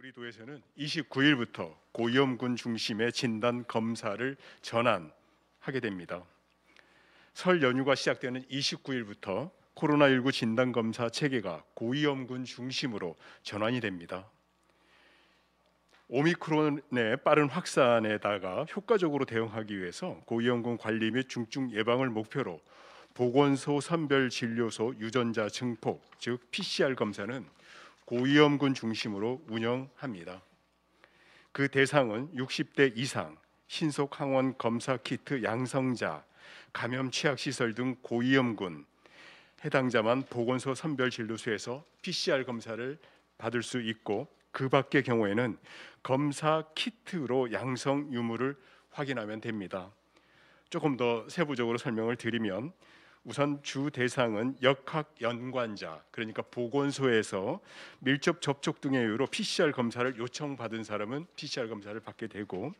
우리 도에서는 29일부터 고위험군 중심의 진단 검사를 전환하게 됩니다. 설 연휴가 시작되는 29일부터 코로나19 진단 검사 체계가 고위험군 중심으로 전환이 됩니다. 오미크론의 빠른 확산에다가 효과적으로 대응하기 위해서 고위험군 관리 및 중증 예방을 목표로 보건소 선별 진료소 유전자 증폭, 즉 PCR 검사는 고위험군 중심으로 운영합니다. 그 대상은 60대 이상, 신속 항원 검사 키트 양성자, 감염 취약 시설 등 고위험군 해당자만 보건소 선별 진료소에서 PCR 검사를 받을 수 있고, 그 밖의 경우에는 검사 키트로 양성 유무를 확인하면 됩니다. 조금 더 세부적으로 설명을 드리면, 우선 주 대상은 역학 연관자, 그러니까 보건소에서 밀접 접촉 등의 이유로 PCR 검사를 요청받은 사람은 PCR 검사를 받게 되고,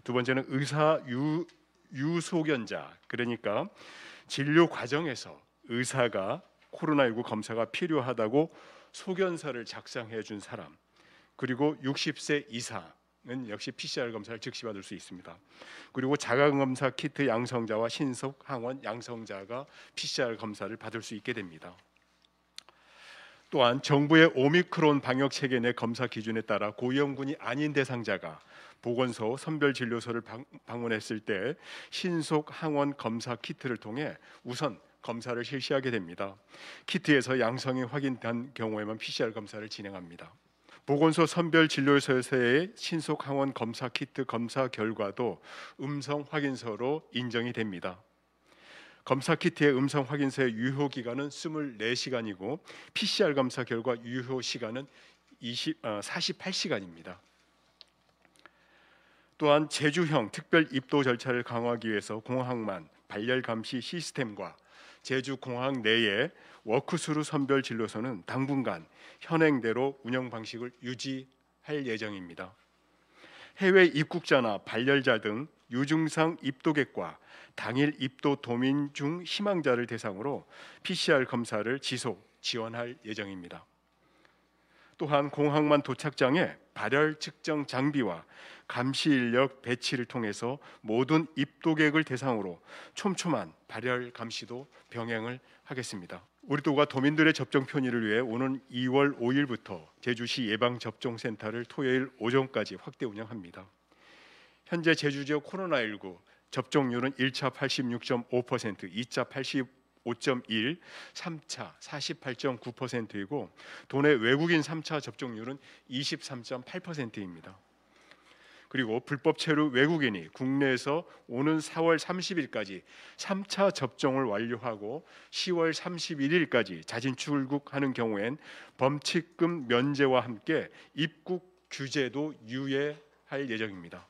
두 번째는 의사 유소견자, 그러니까 진료 과정에서 의사가 코로나19 검사가 필요하다고 소견서를 작성해 준 사람, 그리고 60세 이상은 역시 PCR 검사를 즉시 받을 수 있습니다. 그리고 자가검사 키트 양성자와 신속 항원 양성자가 PCR 검사를 받을 수 있게 됩니다. 또한 정부의 오미크론 방역 체계 내 검사 기준에 따라 고위험군이 아닌 대상자가 보건소 선별진료소를 방문했을 때 신속 항원 검사 키트를 통해 우선 검사를 실시하게 됩니다. 키트에서 양성이 확인된 경우에만 PCR 검사를 진행합니다. 보건소 선별진료소에서의 신속 항원 검사 키트 검사 결과도 음성 확인서로 인정이 됩니다. 검사 키트의 음성 확인서의 유효 기간은 24시간이고 PCR 검사 결과 유효 시간은 48시간입니다. 또한 제주형 특별 입도 절차를 강화하기 위해서 공항만 발열 감시 시스템과 제주공항 내의 워크스루 선별 진료소는 당분간 현행대로 운영 방식을 유지할 예정입니다. 해외 입국자나 발열자 등 유증상 입도객과 당일 입도 도민 중 희망자를 대상으로 PCR 검사를 지속 지원할 예정입니다. 또한 공항만 도착장에 발열 측정 장비와 감시 인력 배치를 통해서 모든 입도객을 대상으로 촘촘한 발열 감시도 병행을 하겠습니다. 우리 도가 도민들의 접종 편의를 위해 오는 2월 5일부터 제주시 예방접종센터를 토요일 오전까지 확대 운영합니다. 현재 제주 지역 코로나19 접종률은 1차 86.5%, 2차 85.1, 3차 48.9%이고 도내 외국인 3차 접종률은 23.8%입니다. 그리고 불법 체류 외국인이 국내에서 오는 4월 30일까지 3차 접종을 완료하고 10월 31일까지 자진 출국하는 경우엔 범칙금 면제와 함께 입국 규제도 유예할 예정입니다.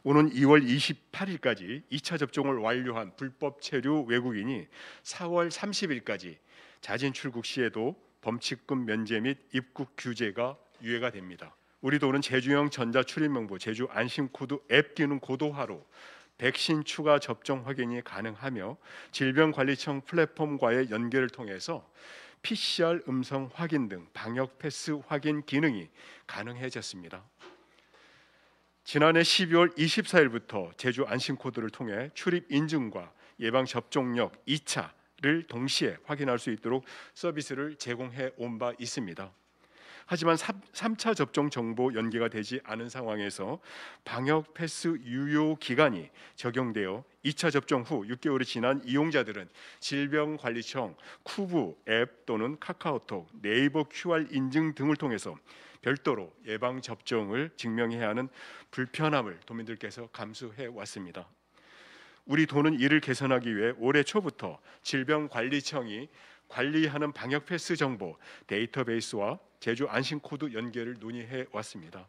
오는 2월 28일까지 2차 접종을 완료한 불법 체류 외국인이 4월 30일까지 자진 출국 시에도 범칙금 면제 및 입국 규제가 유예가 됩니다. 우리 도는 제주형 전자출입명부 제주 안심코드 앱 기능 고도화로 백신 추가 접종 확인이 가능하며 질병관리청 플랫폼과의 연계를 통해서 PCR 음성 확인 등 방역 패스 확인 기능이 가능해졌습니다. 지난해 12월 24일부터 제주 안심코드를 통해 출입 인증과 예방 접종력 2차를 동시에 확인할 수 있도록 서비스를 제공해 온 바 있습니다. 하지만 3차 접종 정보 연계가 되지 않은 상황에서 방역 패스 유효 기간이 적용되어 2차 접종 후 6개월이 지난 이용자들은 질병관리청 쿠브 앱 또는 카카오톡, 네이버 QR 인증 등을 통해서 별도로 예방 접종을 증명해야 하는 불편함을 도민들께서 감수해 왔습니다. 우리 도는 이를 개선하기 위해 올해 초부터 질병관리청이 관리하는 방역 패스 정보 데이터베이스와 제주 안심코드 연계를 논의해 왔습니다.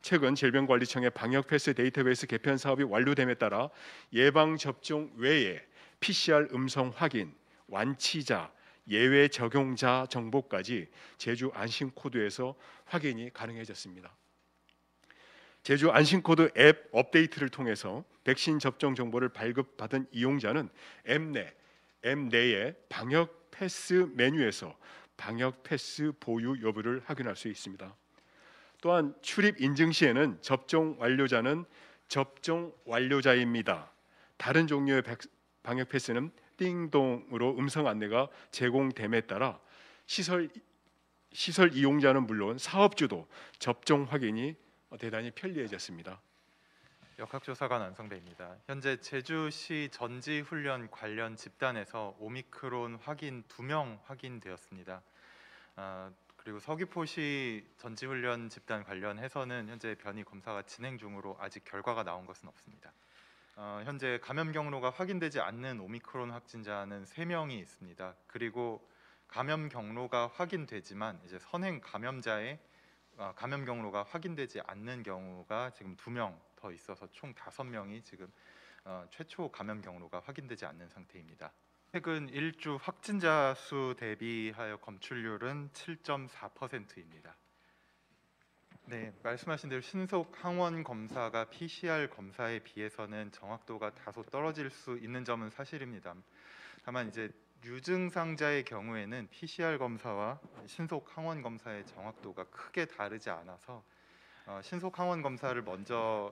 최근 질병관리청의 방역 패스 데이터베이스 개편 사업이 완료됨에 따라 예방 접종 외에 PCR 음성 확인, 완치자, 예외 적용자 정보까지 제주 안심코드에서 확인이 가능해졌습니다. 제주 안심코드 앱 업데이트를 통해서 백신 접종 정보를 발급받은 이용자는 앱 내의 방역 패스 메뉴에서 방역 패스 보유 여부를 확인할 수 있습니다. 또한 출입 인증 시에는 접종 완료자는 접종 완료자입니다. 다른 종류의 방역 패스는 띵동으로 음성 안내가 제공됨에 따라 시설 이용자는 물론 사업주도 접종 확인이 대단히 편리해졌습니다. 역학조사관 안성배입니다. 현재 제주시 전지훈련 관련 집단에서 오미크론 확인 2명 확인되었습니다. 그리고 서귀포시 전지훈련 집단 관련해서는 현재 변이 검사가 진행 중으로 아직 결과가 나온 것은 없습니다. 현재 감염 경로가 확인되지 않는 오미크론 확진자는 3명이 있습니다. 그리고 감염 경로가 확인되지만 이제 선행 감염자의 감염 경로가 확인되지 않는 경우가 지금 2명 더 있어서 총 5명이 지금 최초 감염 경로가 확인되지 않는 상태입니다. 최근 일주 확진자 수 대비하여 검출률은 7.4%입니다. 네, 말씀하신 대로 신속 항원 검사가 PCR 검사에 비해서는 정확도가 다소 떨어질 수 있는 점은 사실입니다. 다만 이제 유증상자의 경우에는 PCR 검사와 신속 항원 검사의 정확도가 크게 다르지 않아서 신속 항원 검사를 먼저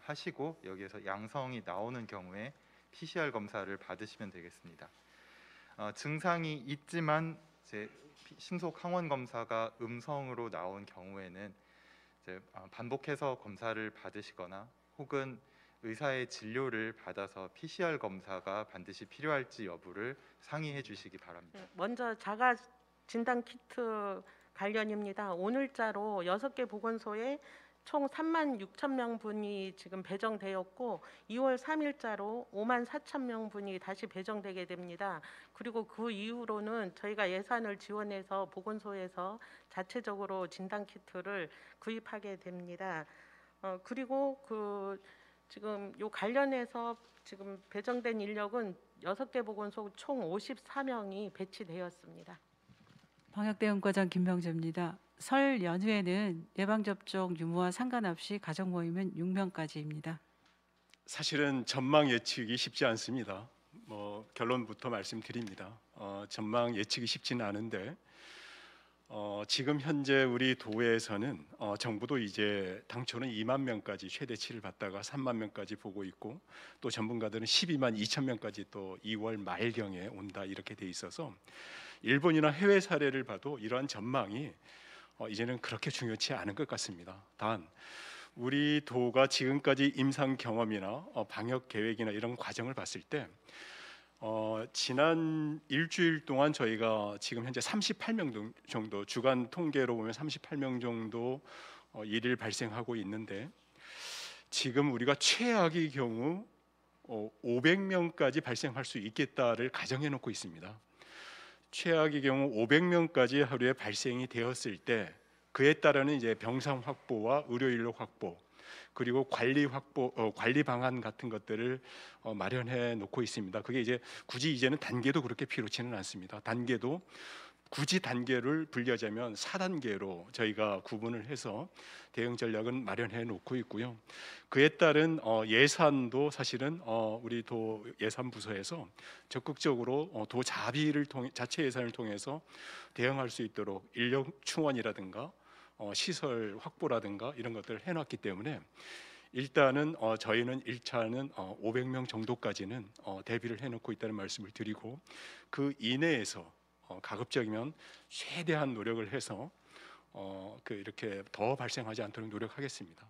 하시고 여기에서 양성이 나오는 경우에 PCR 검사를 받으시면 되겠습니다. 증상이 있지만 이제 신속 항원 검사가 음성으로 나온 경우에는 이제 반복해서 검사를 받으시거나 혹은 의사의 진료를 받아서 PCR 검사가 반드시 필요할지 여부를 상의해 주시기 바랍니다. 먼저 자가 진단 키트 관련입니다. 오늘자로 6개 보건소에 총 3만 6천 명분이 지금 배정되었고 2월 3일자로 5만 4천 명분이 다시 배정되게 됩니다. 그리고 그 이후로는 저희가 예산을 지원해서 보건소에서 자체적으로 진단 키트를 구입하게 됩니다. 그리고 지금 요 관련해서 지금 배정된 인력은 6개 보건소 총 54명이 배치되었습니다. 방역대응과장 김병재입니다. 설 연휴에는 예방접종 유무와 상관없이 가족 모임은 6명까지입니다. 사실은 전망 예측이 쉽지 않습니다. 결론부터 말씀드립니다. 전망 예측이 쉽지는 않은데 지금 현재 우리 도에서는 정부도 이제 당초는 2만 명까지 최대치를 받다가 3만 명까지 보고 있고 또 전문가들은 12만 2천 명까지 또 2월 말경에 온다 이렇게 돼 있어서 일본이나 해외 사례를 봐도 이러한 전망이 이제는 그렇게 중요치 않은 것 같습니다. 단 우리 도가 지금까지 임상 경험이나 방역 계획이나 이런 과정을 봤을 때 지난 일주일 동안 저희가 지금 현재 38명 정도 주간 통계로 보면 38명 정도 일일 발생하고 있는데 지금 우리가 최악의 경우 500명까지 발생할 수 있겠다를 가정해 놓고 있습니다. 최악의 경우 500명까지 하루에 발생이 되었을 때 그에 따르는 이제 병상 확보와 의료 인력 확보 그리고 관리 방안 같은 것들을 마련해 놓고 있습니다. 그게 이제 굳이 이제는 단계도 그렇게 필요치는 않습니다. 단계도 굳이 단계를 분류하자면 4단계로 저희가 구분을 해서 대응 전략은 마련해 놓고 있고요. 그에 따른 예산도 사실은 우리 도 예산부서에서 적극적으로 도 자비를 통해 자체 예산을 통해서 대응할 수 있도록 인력 충원이라든가 시설 확보라든가 이런 것들을 해놨기 때문에 일단은 저희는 1차는 500명 정도까지는 대비를 해놓고 있다는 말씀을 드리고 그 이내에서 가급적이면 최대한 노력을 해서 이렇게 더 발생하지 않도록 노력하겠습니다.